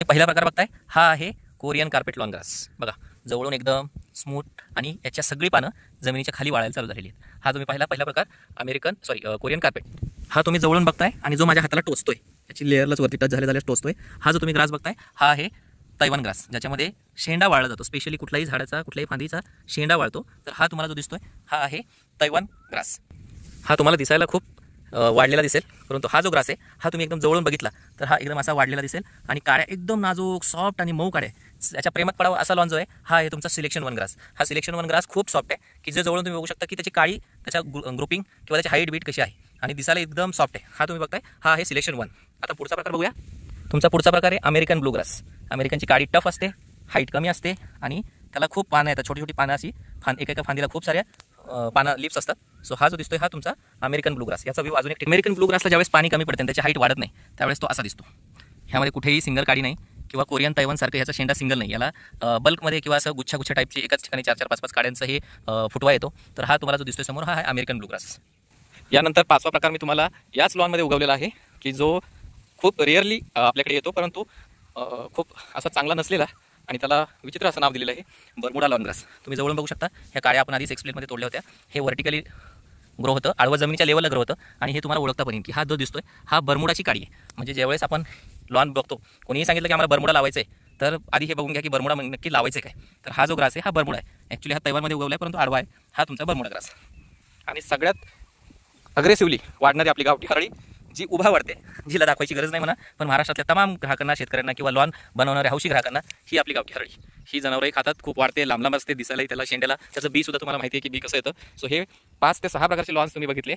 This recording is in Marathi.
पहिला प्रकार बघताय हा आहे कोरियन कार्पेट लॉन ग्रास। बघा जवळून एकदम स्मूथ आणि याच्या सगळी पानं जमिनीच्या खाली वाळायला चालू झालेली आहेत। हा तुम्ही पहिला प्रकार कोरियन कार्पेट हा तुम्ही जवळून बघताय आणि जो माझ्या हाताला टोचतोय त्याची लेअरलाच वरती टच झाले टोचतोय। हा जो तुम्ही ग्रास बघताय हा आहे तैवान ग्रास, ज्याच्यामध्ये शेंडा वाळला जातो। स्पेशली कुठल्याही झाडाचा कुठल्याही फांदीचा शेंडा वाळतो। तर हा तुम्हाला जो दिसतोय हा आहे तैवान ग्रास। हा तुम्हाला दिसायला खूप वाढलेला दिसेल, परंतु हा जो ग्रास आहे हा तुम्ही एकदम जवळून बघितला तर हा एकदम असा वाढलेला दिसेल आणि काड्या एकदम नाजूक सॉफ्ट आणि मऊ काड्या। याच्या प्रेमात पडावा असा लॉन जो आहे हा आहे तुमचा सिलेक्शन वन ग्रास। हा सिलेक्शन वन ग्रास खूप सॉफ्ट आहे की जे जवळून तुम्ही बघू शकता की त्याची काळी त्याच्या ग्रुपिंग किंवा त्याची हाईट बीट कशी आहे आणि दिसायला एकदम सॉफ्ट आहे। हा तुम्ही बघताय हा आहे सिलेक्शन वन। आता पुढचा प्रकार बघूया। तुमचा पुढचा प्रकार आहे अमेरिकन ब्लू ग्रास। अमेरिकनची काळी टफ असते, हाईट कमी असते आणि त्याला खूप पानं येतात, छोटी छोटी पानं अशी एका फांदीला खूप साऱ्या पानं लिप्स असतात। सो हा जो दिसतोय हा तुमचा अमेरिकन ब्लू ग्रास। याचा व्ह्यू अजून एक अमेरिकन ब्लू ग्रासला ज्यावेळेस पाणी कमी पडते आणि त्याची हाईट वाढत नाही त्यावेळेस तो असा दिसतो। ह्यामध्ये कुठेही सिंगल काडी नाही किंवा कोरियन तैवान सारखं याचा शेंडा सिंगल नाही, याला बल्कमध्ये किंवा असं गुच्छा टाईपची एकाच ठिकाणी 4-4-5-5 काड्यांचा हे फुटवा येतो। तर हा तुम्हाला जो दिसतोय समोर हा आहे अमेरिकन ब्लू ग्रास। यानंतर पाचवा प्रकार मी तुम्हाला याच लॉनमध्ये उगवलेला आहे की जो खूप रेअरली आपल्याकडे येतो, परंतु खूप असा चांगला नसलेला आणि त्याला विचित्र असं नाव दिलेलं आहे बर्मुडा लॉन ग्रास। तुम्ही जवळून बघू शकता ह्या काड्या आपण आधीच एक्सप्लेनमध्ये तोडल्या होत्या। हे व्हर्टिकली ग्रो होतं, आडवं जमिनीच्या लेवलला ग्रो होतं आणि हे तुम्हाला ओळखता पण की हा जो दिसतोय हा बर्मुडाची काडी आहे। म्हणजे ज्यावेळेस आपण लॉन बघतो, कोणीही सांगितलं की आम्हाला बर्मुडा लावायचं आहे तर आधी हे बघून घ्या की बर्मुडा नक्की लावायचं काय। तर हा जो ग्रास आहे हा बर्मुडा आहे। ॲक्च्युली हा तैवानमध्ये उगवला आहे परंतु आडवा आहे। हा तुमचा बर्मुडा ग्रास। आणि सगळ्यात अग्रेसिव्हली वाढणारी आपली गावठी हरळी जी उभा वाढते, जिला दाखवायची गरज नाही म्हणा, पण महाराष्ट्रातल्या तमाम ग्राहकांना, शेतकऱ्यांना किंवा लॉन बनवणाऱ्या हौशी ग्राहकांना ही आपली गावठी हरळी, ही जनावरही खातात, खूप वाढते, लांब लांब असते, दिसायलाही त्याला शेंड्याला त्याचं बी सुद्धा तुम्हाला माहिती आहे की बी कसं येतं। सो हे 5 ते 6 प्रकारचे लॉन्स तुम्ही बघितले